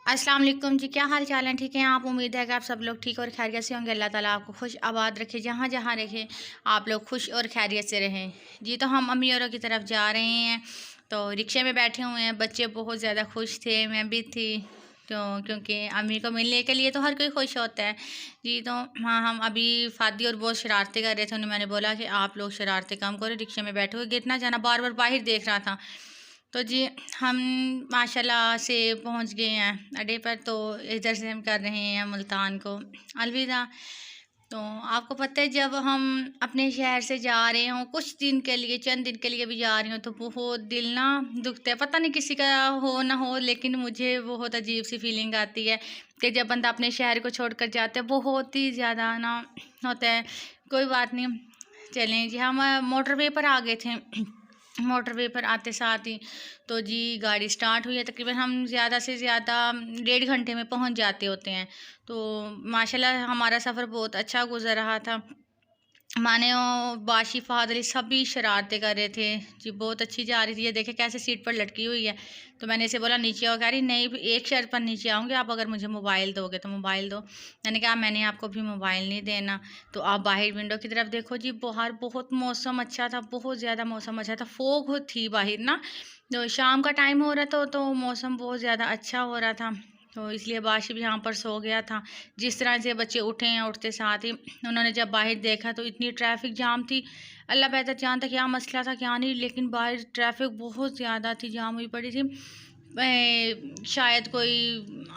अस्सलाम वालेकुम जी, क्या हाल चाल है? ठीक है आप? उम्मीद है कि आप सब लोग ठीक और खैरियत से होंगे। अल्लाह ताला आपको खुश आबाद रखे, जहाँ जहाँ रखे आप लोग खुश और खैरियत से रहें। जी तो हम अम्मी औरों की तरफ जा रहे हैं, तो रिक्शे में बैठे हुए हैं। बच्चे बहुत ज़्यादा खुश थे, मैं भी थी। तो क्योंकि अम्मी को मिलने के लिए तो हर कोई खुश होता है। जी तो हाँ, हम अभी फ़ादी और बहुत शरारतें कर रहे थे। उन्हें मैंने बोला कि आप लोग शरारतें कम करो, रिक्शे में बैठे हुए गिरना जाना, बार बार बाहर देख रहा था। तो जी हम माशाल्लाह से पहुंच गए हैं अड्डे पर। तो इधर से हम कर रहे हैं मुल्तान को अलविदा। तो आपको पता है, जब हम अपने शहर से जा रहे हों कुछ दिन के लिए, चंद दिन के लिए भी जा रही हूँ, तो बहुत दिल ना दुखता है। पता नहीं किसी का हो ना हो, लेकिन मुझे बहुत अजीब सी फीलिंग आती है कि जब बंदा अपने शहर को छोड़कर जाता है, बहुत ही ज़्यादा ना होता है। कोई बात नहीं, चलें जी। हम मोटरवे पर आ गए थे। मोटरवे पर आते साथ ही तो जी गाड़ी स्टार्ट हुई है। तकरीबन हम ज़्यादा से ज़्यादा 1.5 घंटे में पहुंच जाते होते हैं। तो माशाल्लाह हमारा सफ़र बहुत अच्छा गुजर रहा था। माने और बाशी फहद अली सभी शरारतें कर रहे थे जी। बहुत अच्छी जा रही थी। ये देखे कैसे सीट पर लटकी हुई है। तो मैंने इसे बोला नीचे आओ। कह रही नहीं, एक शर्त पर नीचे आऊँगी, आप अगर मुझे मोबाइल दोगे तो मोबाइल दो। मैंने कहा मैंने आपको भी मोबाइल नहीं देना। तो आप बाहर विंडो की तरफ देखो जी, बाहर बहुत मौसम अच्छा था, बहुत ज़्यादा मौसम अच्छा था। फोग थी बाहर ना, तो शाम का टाइम हो रहा था, तो मौसम बहुत ज़्यादा अच्छा हो रहा था। तो इसलिए बाशिब यहाँ पर सो गया था। जिस तरह से बच्चे उठे हैं, उठते साथ ही उन्होंने जब बाहर देखा तो इतनी ट्रैफिक जाम थी। अल्लाह बेहतर जानता क्या मसला था क्या नहीं, लेकिन बाहर ट्रैफिक बहुत ज़्यादा थी, जाम हुई पड़ी थी। शायद कोई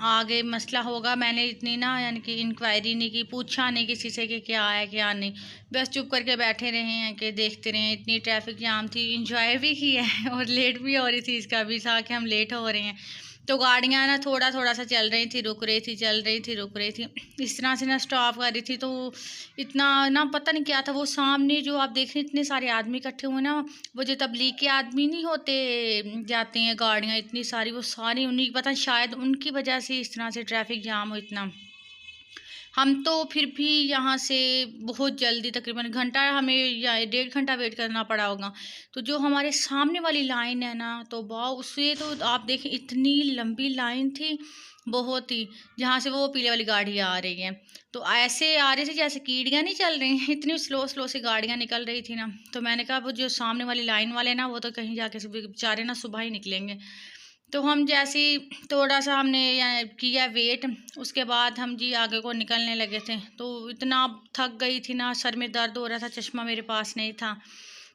आगे मसला होगा। मैंने इतनी ना यानी कि इंक्वायरी नहीं की, पूछा नहीं किसी से कि क्या है क्या नहीं। बस चुप करके बैठे रहे हैं कि देखते रहे। इतनी ट्रैफिक जाम थी, इंजॉय भी किया है और लेट भी हो रही थी। इसका भी था कि हम लेट हो रहे हैं। तो गाड़ियाँ ना थोड़ा थोड़ा सा चल रही थी, रुक रही थी, चल रही थी, रुक रही थी, इस तरह से ना स्टॉप कर रही थी। तो इतना ना पता नहीं क्या था। वो सामने जो आप देख रहे हैं, इतने सारे आदमी इकट्ठे हुए ना, वो जो तबलीग के आदमी नहीं होते, जाते हैं गाड़ियाँ इतनी सारी, वो सारी उन्हीं पता नहीं, शायद उनकी वजह से इस तरह से ट्रैफिक जाम हो इतना। हम तो फिर भी यहाँ से बहुत जल्दी, तकरीबन घंटा हमें या 1.5 घंटा वेट करना पड़ा होगा। तो जो हमारे सामने वाली लाइन है ना, तो वाह, उससे तो आप देखें इतनी लंबी लाइन थी, बहुत ही। जहाँ से वो पीले वाली गाड़ी आ रही है, तो ऐसे आ रही थी जैसे कीड़ियाँ नहीं चल रही हैं, इतनी स्लो स्लो से गाड़ियाँ निकल रही थी ना। तो मैंने कहा वो जो सामने वाली लाइन वाले ना, वो तो कहीं जाके बेचारे ना सुबह ही निकलेंगे। तो हम जैसे ही थोड़ा सा हमने किया वेट, उसके बाद हम जी आगे को निकलने लगे थे। तो इतना थक गई थी ना, सर में दर्द हो रहा था, चश्मा मेरे पास नहीं था।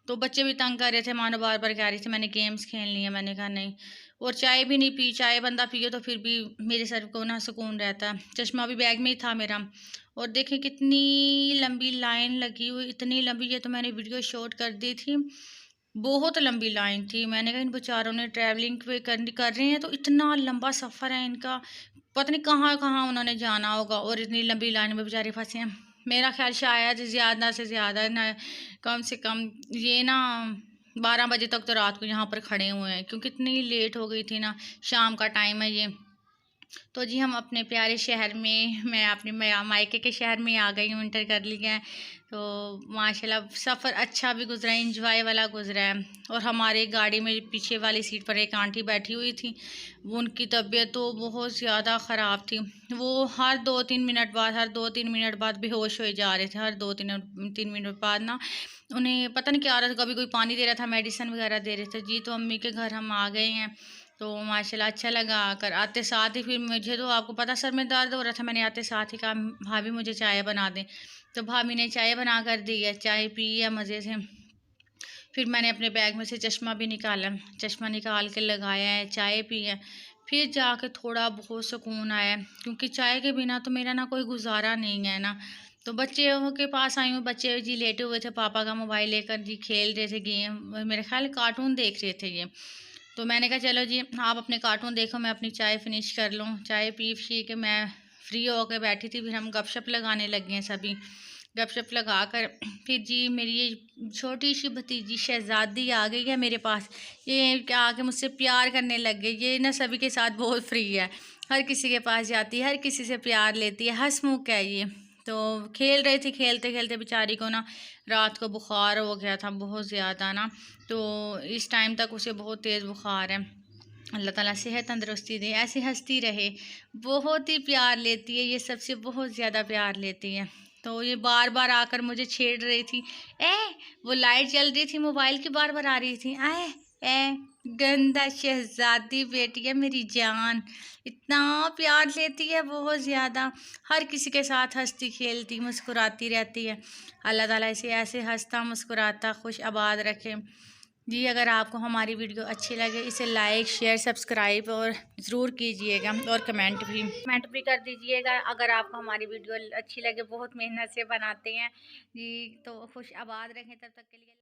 तो बच्चे भी तंग कर रहे थे, मानो बार बार कह रही थी मैंने गेम्स खेलनी है। मैंने कहा नहीं। और चाय भी नहीं पी। चाय बंदा पिए तो फिर भी मेरे सर को ना सुकून रहता है। चश्मा भी बैग में ही था मेरा। और देखें कितनी लंबी लाइन लगी हुई, इतनी लंबी, ये तो मैंने वीडियो शूट कर दी थी। बहुत लंबी लाइन थी। मैंने कहा इन बेचारों ने ट्रैवलिंग पे कर रहे हैं, तो इतना लंबा सफ़र है इनका, पता नहीं कहाँ कहाँ उन्होंने जाना होगा, और इतनी लंबी लाइन में बेचारे फंसे हैं। मेरा ख्याल शायद ज़्यादा से ज़्यादा ना, कम से कम ये ना 12 बजे तक तो रात को यहाँ पर खड़े हुए हैं, क्योंकि इतनी लेट हो गई थी ना। शाम का टाइम है ये। तो जी हम अपने प्यारे शहर में, मैं अपने मायके के शहर में आ गई हूँ, इंटर कर लिया है। तो माशाल्लाह सफ़र अच्छा भी गुजरा है, इंजॉय वाला गुजरा है। और हमारे गाड़ी में पीछे वाली सीट पर एक आंटी बैठी हुई थी, वो उनकी तबीयत तो बहुत ज़्यादा ख़राब थी। वो हर 2-3 मिनट बाद, हर 2-3 मिनट बाद बेहोश हो जा रहे थे। हर 2-3 मिनट बाद ना उन्हें पता नहीं क्या आ रहा था। कभी कोई पानी दे रहा था, मेडिसिन वगैरह दे रहे थे जी। तो अम्मी के घर हम आ गए हैं। तो माशाल्लाह अच्छा लगा आकर। आते साथ ही फिर मुझे तो आपको पता सर में दर्द हो रहा था। मैंने आते साथ ही कहा भाभी मुझे चाय बना दें। तो भाभी ने चाय बना कर दी है, चाय पी है मज़े से। फिर मैंने अपने बैग में से चश्मा भी निकाला, चश्मा निकाल के लगाया है, चाय पी है। फिर जाके थोड़ा बहुत सुकून आया, क्योंकि चाय के बिना तो मेरा ना कोई गुजारा नहीं है ना। तो बच्चों के पास आई हूँ। बच्चे जी लेटे हुए थे, पापा का मोबाइल लेकर जी खेल रहे थे गेम, मेरे ख्याल कार्टून देख रहे थे ये। तो मैंने कहा चलो जी आप अपने कार्टून देखो, मैं अपनी चाय फिनिश कर लूँ। चाय पी शी के मैं फ्री होकर बैठी थी। फिर हम गपशप लगाने लग गए सभी। गपशप लगा कर फिर जी मेरी ये छोटी सी भतीजी शहज़ादी आ गई है मेरे पास। ये क्या आके मुझसे प्यार करने लग गई। ये ना सभी के साथ बहुत फ्री है, हर किसी के पास जाती है, हर किसी से प्यार लेती है, हंसमुख है ये। तो खेल रही थी, खेलते खेलते बेचारी को ना रात को बुखार हो गया था बहुत ज़्यादा ना। तो इस टाइम तक उसे बहुत तेज़ बुखार है। अल्लाह ताला सेहत तंदुरुस्ती दे, ऐसे हंसती रहे। बहुत ही प्यार लेती है ये, सबसे बहुत ज़्यादा प्यार लेती है। तो ये बार बार आकर मुझे छेड़ रही थी। ए वो लाइट जल रही थी मोबाइल की, बार बार आ रही थी। आए ए गंदा शहजादी बेटी है मेरी जान, इतना प्यार लेती है बहुत ज़्यादा। हर किसी के साथ हंसती खेलती मुस्कुराती रहती है। अल्लाह ताला इसे ऐसे हंसता मुस्कुराता खुश आबाद रखे जी। अगर आपको हमारी वीडियो अच्छी लगे इसे लाइक शेयर सब्सक्राइब और ज़रूर कीजिएगा, और कमेंट भी कर दीजिएगा। अगर आपको हमारी वीडियो अच्छी लगे, बहुत मेहनत से बनाते हैं जी। तो खुश आबाद रहें, तब तक के लिए।